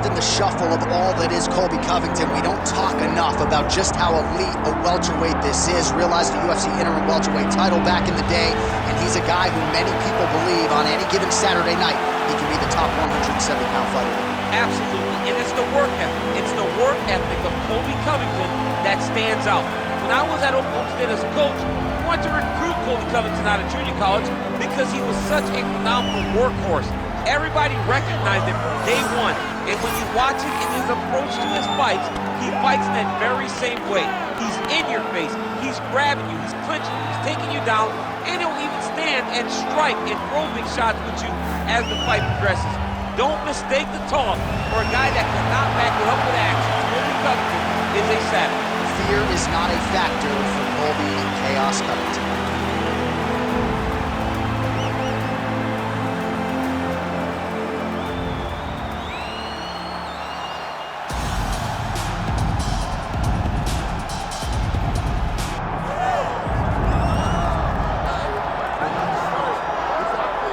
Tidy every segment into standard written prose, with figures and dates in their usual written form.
lost in the shuffle of all that is Colby Covington, we don't talk enough about just how elite a welterweight this is. Realized the UFC interim welterweight title back in the day, and he's a guy who many people believe on any given Saturday night, he can be the top 170-pound fighter. Absolutely, and it's the work ethic. It's the work ethic of Colby Covington that stands out. When I was at Oklahoma State as a coach, I wanted to recruit Colby Covington out of junior college because he was such a phenomenal workhorse. Everybody recognized him from day one. And when you watch it in his approach to his fights, he fights in that very same way. He's in your face. He's grabbing you. He's clinching you. He's taking you down. And he'll even stand and strike and throw big shots with you as the fight progresses. Don't mistake the talk for a guy that cannot back it up with action. Colby Covington is a savage. Fear is not a factor for Colby Chaos Covington.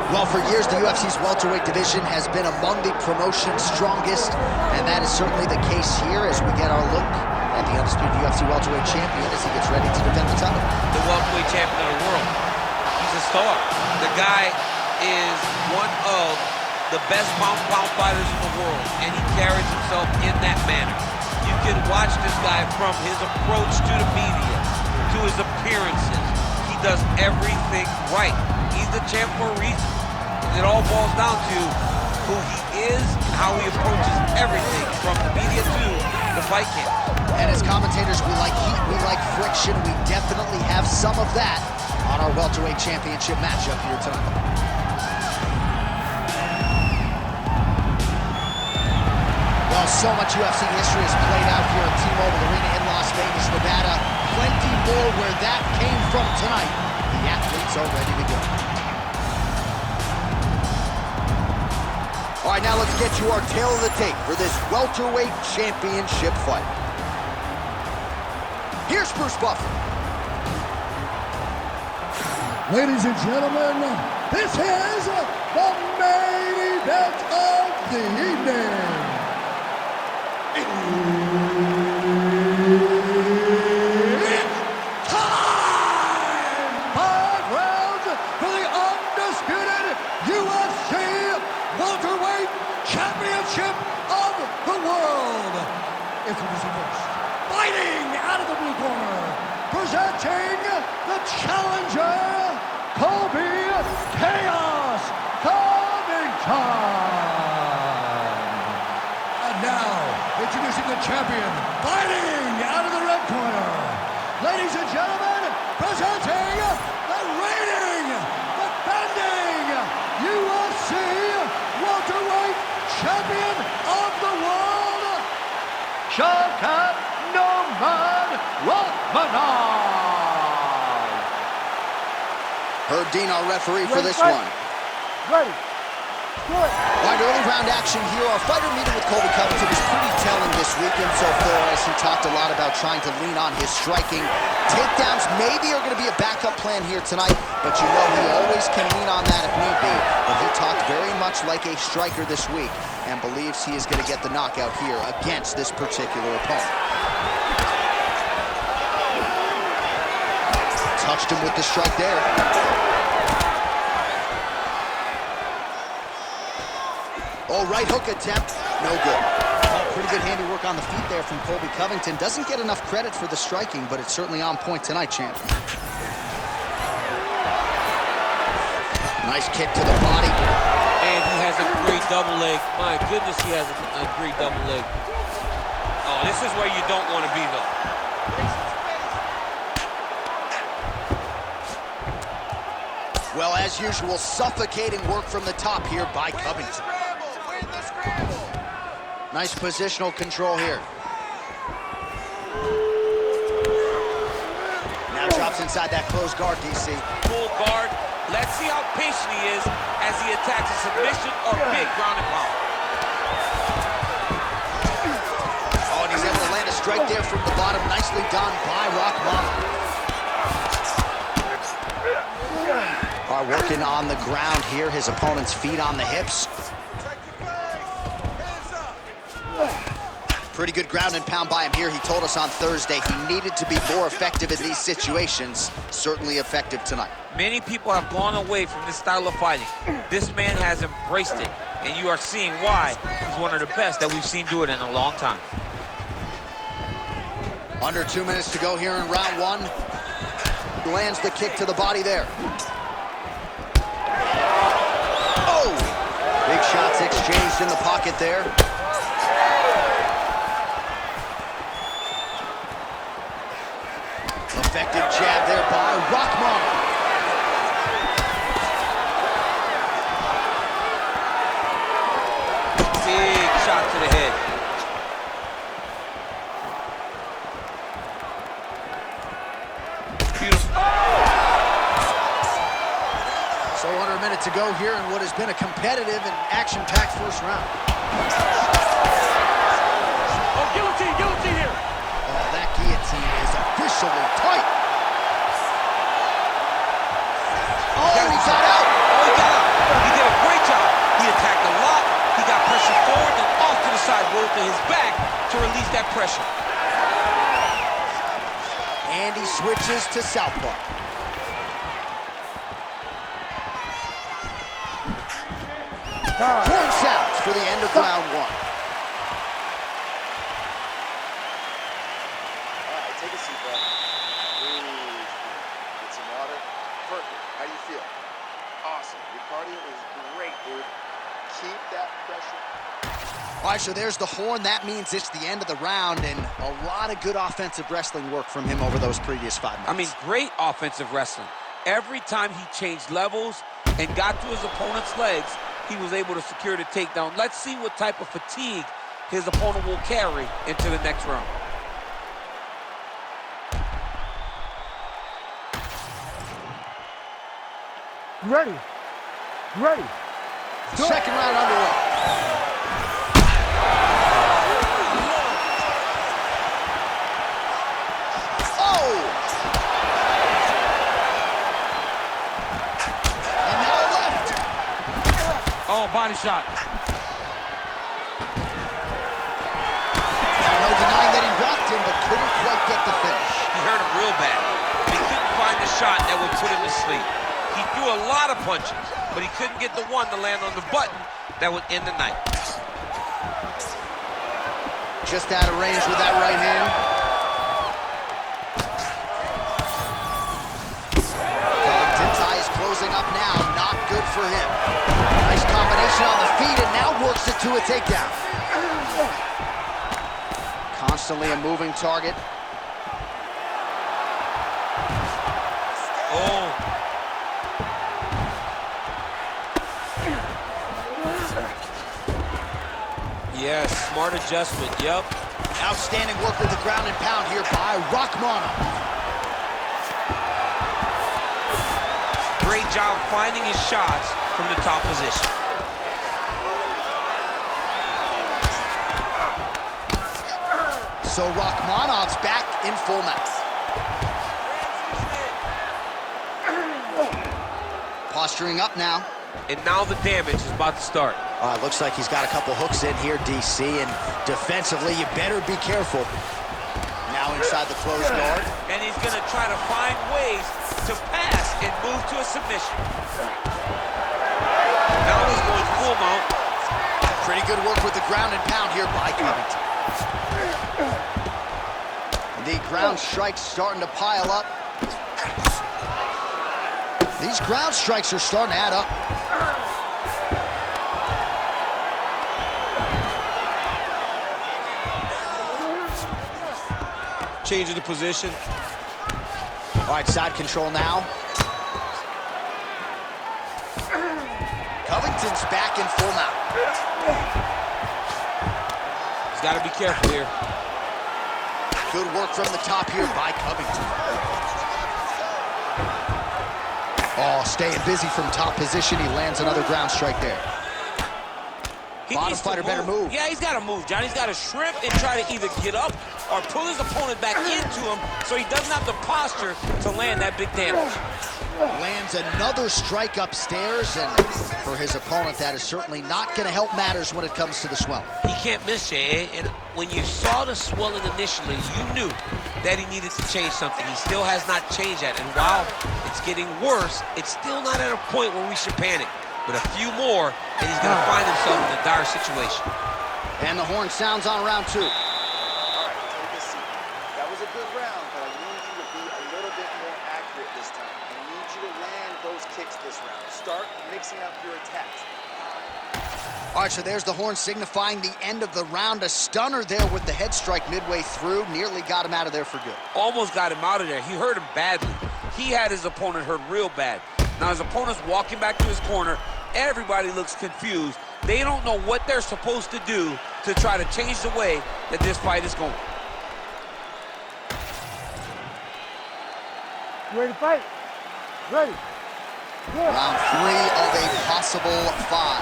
Well, for years, the UFC's welterweight division has been among the promotion's strongest, and that is certainly the case here as we get our look at the undisputed UFC welterweight champion as he gets ready to defend the title. The welterweight champion of the world. He's a star. The guy is one of the best pound-for-pound fighters in the world, and he carries himself in that manner. You can watch this guy from his approach to the media, to his appearances. He does everything right. He's the champ for a reason. It all boils down to who he is, how he approaches everything from the media to the fight camp. And as commentators, we like heat, we like friction. We definitely have some of that on our welterweight championship matchup here tonight. Well, so much UFC history has played out here at T-Mobile Arena in Las Vegas, Nevada. Plenty more where that came from tonight. The athletes are ready to go. All right, now let's get you our tail of the tape for this welterweight championship fight. Here's Bruce Buffer. Ladies and gentlemen, this is the main event of the evening. It's time! 5 rounds for the undisputed UFC welterweight championship of the world. Introducing first, fighting out of the blue corner, presenting the challenger, Colby Chaos Covington. And now, introducing the champion, fighting out of the red corner. Ladies and gentlemen, presenting the reigning, defending UFC welterweight champion of the world, Shavkat Rakhmonov. Herb Dean, our referee for this one. Ready. Do it. All right, early round action here. Our fighter meeting with Colby Covington was pretty telling this weekend so far as he talked a lot about trying to lean on his striking. Takedowns maybe are going to be a backup plan here tonight, but you know he always can lean on that if need be. But he talked very much like a striker this week and believes he is going to get the knockout here against this particular opponent. Touched him with the strike there. Oh, right hook attempt, no good. Oh, pretty good handiwork on the feet there from Colby Covington. Doesn't get enough credit for the striking, but it's certainly on point tonight, champ. Nice kick to the body. And he has a great double leg. My goodness, he has a great double leg. Oh, this is where you don't want to be, though. Well, as usual, suffocating work from the top here by Covington. Nice positional control here. Now drops inside that closed guard, DC. Full guard. Let's see how patient he is as he attacks a submission or big ground and pound. Oh, and he's able to land a strike there from the bottom. Nicely done by Rakhmonov. All right, working on the ground here. His opponent's feet on the hips. Pretty good ground and pound by him here. He told us on Thursday he needed to be more effective in these situations. Certainly effective tonight. Many people have gone away from this style of fighting. This man has embraced it, and you are seeing why he's one of the best that we've seen do it in a long time. Under 2 minutes to go here in round one. Lands the kick to the body there. Oh! Big shots exchanged in the pocket there. Effective jab there by Rakhmonov. Big shot to the head. Beautiful. So under a minute to go here in what has been a competitive and action-packed first round. Oh, guillotine, guillotine here. Oh, that guillotine is officially tight. Oh, he got out. Oh, he got out. He did a great job. He attacked a lot. He got pressure forward and off to the side, rolled to his back to release that pressure. And he switches to southpaw. Horn sounds for the end of round one. All right, take a seat, bro. Breathe. Get some water. Perfect. How you feel? Awesome. Your cardio is great, dude. Keep that pressure. All right, so there's the horn. That means it's the end of the round, and a lot of good offensive wrestling work from him over those previous 5 minutes. I mean, great offensive wrestling. Every time he changed levels and got to his opponent's legs, he was able to secure the takedown. Let's see what type of fatigue his opponent will carry into the next round. Ready. Ready. Second round underway. Oh! And now left. Oh, body shot. No denying that he rocked him, but couldn't quite get the finish. He hurt him real bad, but he couldn't find the shot that would put him to sleep. He threw a lot of punches, but he couldn't get the one to land on the button that would end the night. Just out of range with that right hand. Covington ties closing up now. Not good for him. Nice combination on the feet, and now works it to a takedown. Constantly a moving target. Oh. Yes, smart adjustment, yep. Outstanding work with the ground and pound here by Rakhmonov. Great job finding his shots from the top position. So Rakhmonov's back in full mount. Posturing up now. And now the damage is about to start. Looks like he's got a couple hooks in here, DC, and defensively, you better be careful. Now inside the closed guard. And he's going to try to find ways to pass and move to a submission. Now he's going full mount. Pretty good work with the ground and pound here by Covington. The ground strikes starting to pile up. These ground strikes are starting to add up. Changing the position. All right, side control now. Covington's back in full mount. He's got to be careful here. Good work from the top here by Covington. Oh, staying busy from top position. He lands another ground strike there. Bottom fighter better move. Yeah, he's got to move, John. He's got to shrimp and try to either get up or pull his opponent back into him so he doesn't have the posture to land that big damage. Lands another strike upstairs, and for his opponent, that is certainly not going to help matters when it comes to the swelling. He can't miss, Jay. And when you saw the swelling initially, you knew that he needed to change something. He still has not changed that. And while it's getting worse, it's still not at a point where we should panic. But a few more, and he's going to find himself in a dire situation. And the horn sounds on round 2. All right, take a seat. That was a good round, but I need you to be a little bit more accurate this time. I need you to land those kicks this round. Start mixing up your attacks. All right, so there's the horn signifying the end of the round. A stunner there with the head strike midway through. Nearly got him out of there for good. Almost got him out of there. He hurt him badly. He had his opponent hurt real bad. Now his opponent's walking back to his corner. Everybody looks confused. They don't know what they're supposed to do to try to change the way that this fight is going. You ready to fight? Ready. Yeah. Round 3 of a possible 5.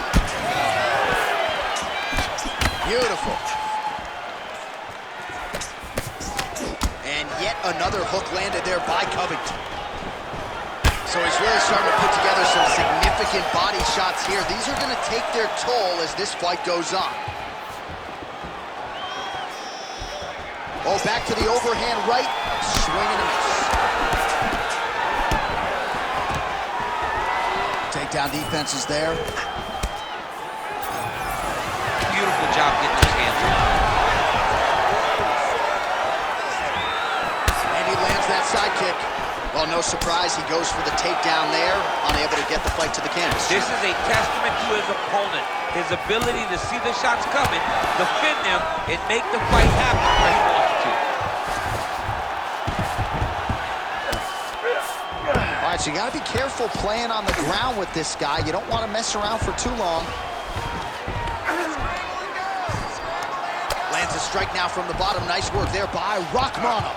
Beautiful. And yet another hook landed there by Covington. So he's really starting to put together some significant body shots here. These are going to take their toll as this fight goes on. Oh, back to the overhand right. Swing and a miss. Takedown defense is there. Beautiful job getting those hands on. And he lands that side kick. Well, no surprise, he goes for the takedown there, unable to get the fight to the canvas. This is a testament to his opponent, his ability to see the shots coming, defend them, and make the fight happen where he wants to. All right, so you got to be careful playing on the ground with this guy. You don't want to mess around for too long. Lands a strike now from the bottom. Nice work there by Rakhmonov.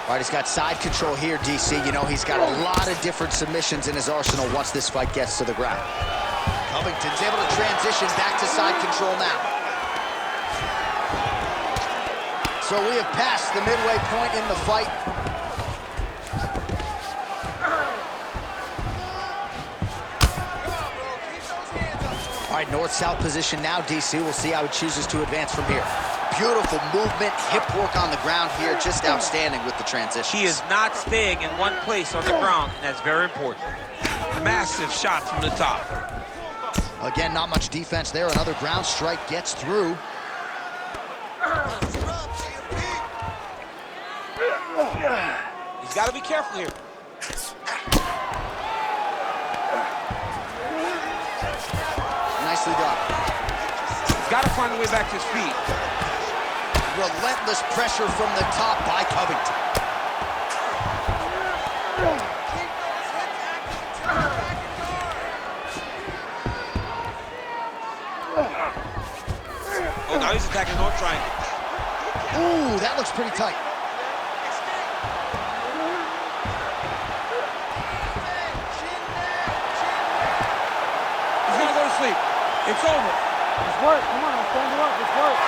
All right, he's got side control here, DC. You know, he's got a lot of different submissions in his arsenal once this fight gets to the ground. Covington's able to transition back to side control now. So we have passed the midway point in the fight. All right, north-south position now, DC. We'll see how he chooses to advance from here. Beautiful movement, hip work on the ground here, just outstanding with the transition. He is not staying in one place on the ground, and that's very important. Massive shot from the top. Again, not much defense there. Another ground strike gets through. He's got to be careful here. Nicely done. He's got to find a way back to his feet. Relentless pressure from the top by Covington. Oh, now he's attacking north triangle. Ooh, that looks pretty tight. He's gonna go to sleep. It's over. Let's work. Come on, let's stand up. Let's work.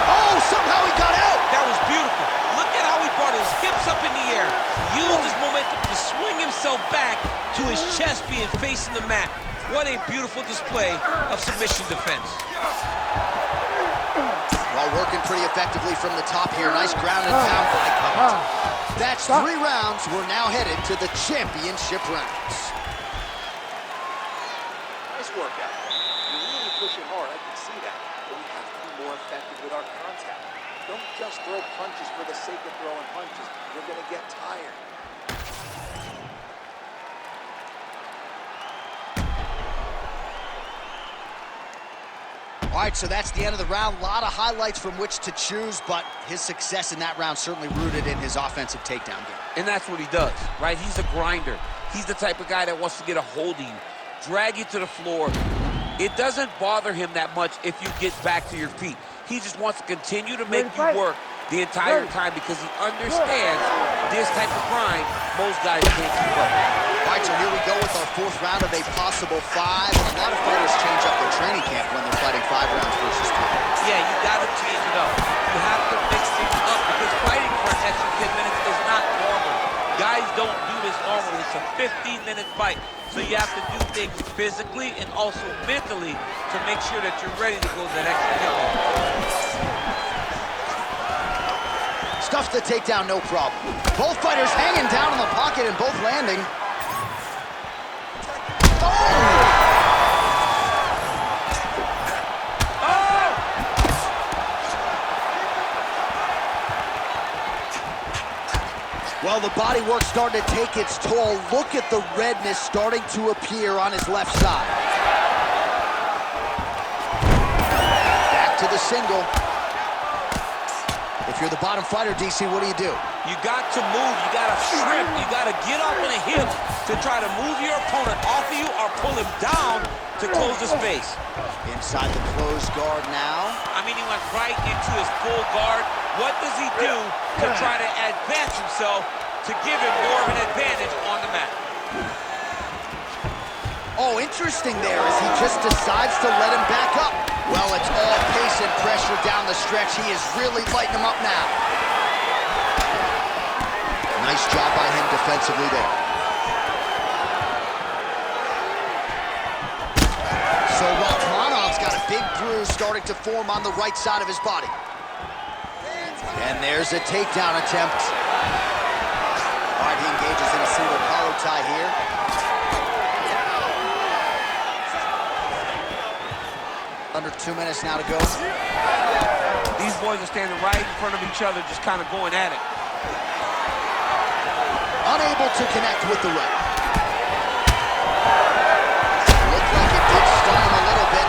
Oh, somehow he got out. That was beautiful. Look at how he brought his hips up in the air. Used his momentum to swing himself back to his chest being facing the mat. What a beautiful display of submission defense. Well, working pretty effectively from the top here. Nice ground and pound by Covington. That's 3 rounds. We're now headed to the championship rounds. Nice workout. You're really pushing hard, I can see that. But we have to be more effective with our contact. Don't just throw punches for the sake of throwing punches. You're going to get tired. All right, so that's the end of the round. A lot of highlights from which to choose, but his success in that round certainly rooted in his offensive takedown game. And that's what he does, right? He's a grinder. He's the type of guy that wants to get a hold of you, drag you to the floor. It doesn't bother him that much if you get back to your feet. He just wants to continue to make you work the entire time because he understands this type of grind most guys can't keep up. All right, so here we go with our fourth round of a possible 5. And a lot of fighters change up their training camp when they're fighting 5 rounds versus 3. Yeah, you got to change it up. You have to mix things up because fighting for an extra 10 minutes is not normal. Guys don't do this normally. It's a 15-minute fight. So you have to do things physically and also mentally to make sure that you're ready to go that extra 10 minutes. Stuffs the takedown, no problem. Both fighters hanging down in the pocket and both landing. Well, the body work starting to take its toll. Look at the redness starting to appear on his left side. Back to the single. If you're the bottom fighter, DC, what do? You got to move. You got to strip. You got to get up on a hip to try to move your opponent off of you or pull him down to close the space. Inside the closed guard now. I mean, he went right into his full guard. What does he do to try to advance himself to give him more of an advantage on the mat? Oh, interesting there as he just decides to let him back up. Well, it's all pace and pressure down the stretch. He is really lighting him up now. Nice job by him defensively there. So Rakhmonov's got a big bruise starting to form on the right side of his body. And there's a takedown attempt. All right, he engages in a single collar tie here. Under 2 minutes now to go. These boys are standing right in front of each other, just kind of going at it. Unable to connect with the right. Looked like it did stun him a little bit.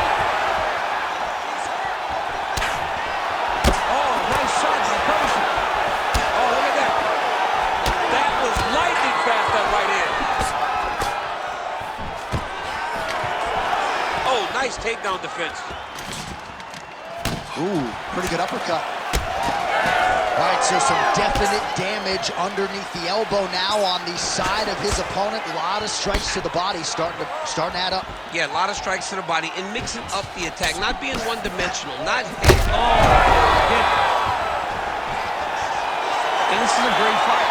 Oh, nice shot by Covington. Oh, look at that. That was lightning fast, that right hand. Oh, nice takedown defense. Ooh, pretty good uppercut. All right, so some definite damage underneath the elbow now on the side of his opponent. A lot of strikes to the body starting to add up. Yeah, a lot of strikes to the body and mixing up the attack, not being one-dimensional, not hit. Oh, hit. And this is a great fight.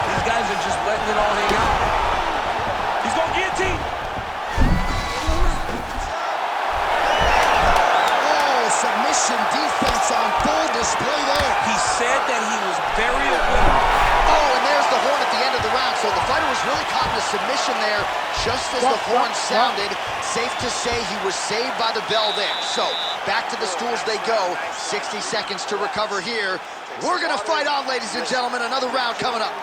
These guys are just letting it all hang out. He's going to guillotine. Submission defense on full display there. He said that he was very aware. Oh, and there's the horn at the end of the round. So the fighter was really caught in a submission there just as the horn sounded. Safe to say he was saved by the bell there. So back to the stools they go. 60 seconds to recover here. We're going to fight on, ladies and gentlemen. Another round coming up.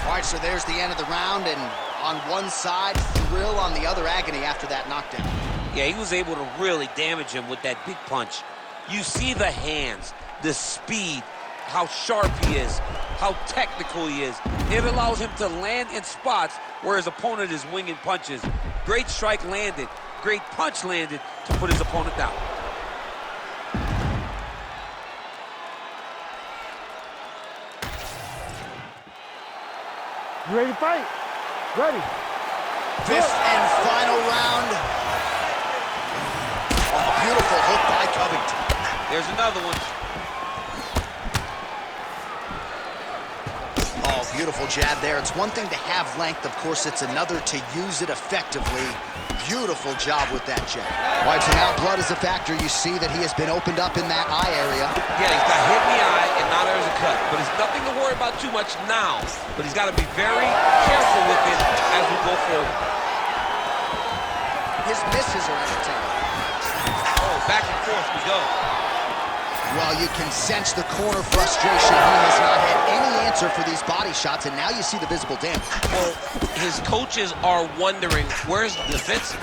All right, so there's the end of the round, and on one side, thrill, on the other, agony after that knockdown. Yeah, he was able to really damage him with that big punch. You see the hands, the speed, how sharp he is, how technical he is. It allows him to land in spots where his opponent is winging punches. Great strike landed, great punch landed to put his opponent down. You ready to fight? Ready. Fifth and final round. Oh, beautiful hook by Covington. There's another one. Oh, beautiful jab there. It's one thing to have length. Of course, it's another to use it effectively. Beautiful job with that jab. All right, so now blood is a factor. You see that he has been opened up in that eye area. Yeah, he's got hit in the eye, and now there's a cut. But it's nothing to worry about too much now. But he's got to be very careful with it as we go forward. His misses are entertaining. Oh, back and forth we go. Well, you can sense the corner frustration. He has not had any answer for these body shots, and now you see the visible damage. Well, his coaches are wondering, where's the defenses?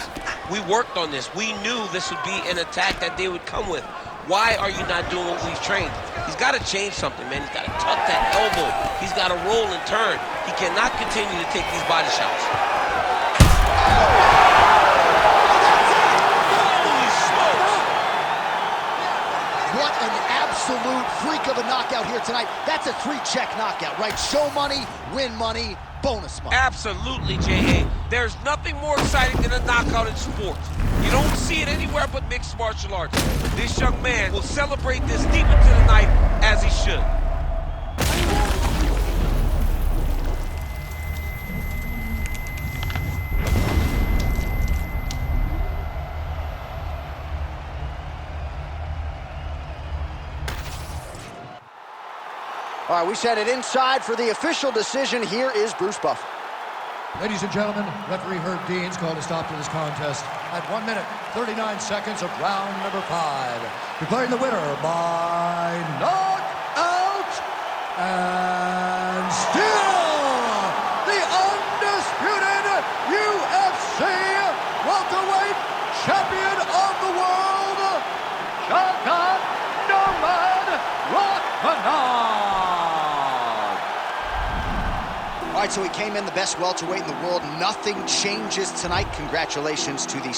We worked on this. We knew this would be an attack that they would come with. Why are you not doing what we've trained? He's got to change something, man. He's got to tuck that elbow. He's got to roll and turn. He cannot continue to take these body shots. Holy smokes! here tonight, that's a 3-check knockout, right? Show money, win money, bonus money. Absolutely, J.A. There's nothing more exciting than a knockout in sports. You don't see it anywhere but mixed martial arts. This young man will celebrate this deep into the night as he should. All right, we set it inside for the official decision. Here is Bruce Buffer. Ladies and gentlemen, referee Herb Dean's called a stop to this contest at 1 minute, 39 seconds of round number 5. Declaring the winner by knockout and still the undisputed UFC welterweight champion of the world, Shavkat Rakhmonov. All right, so he came in the best welterweight in the world. Nothing changes tonight. Congratulations to the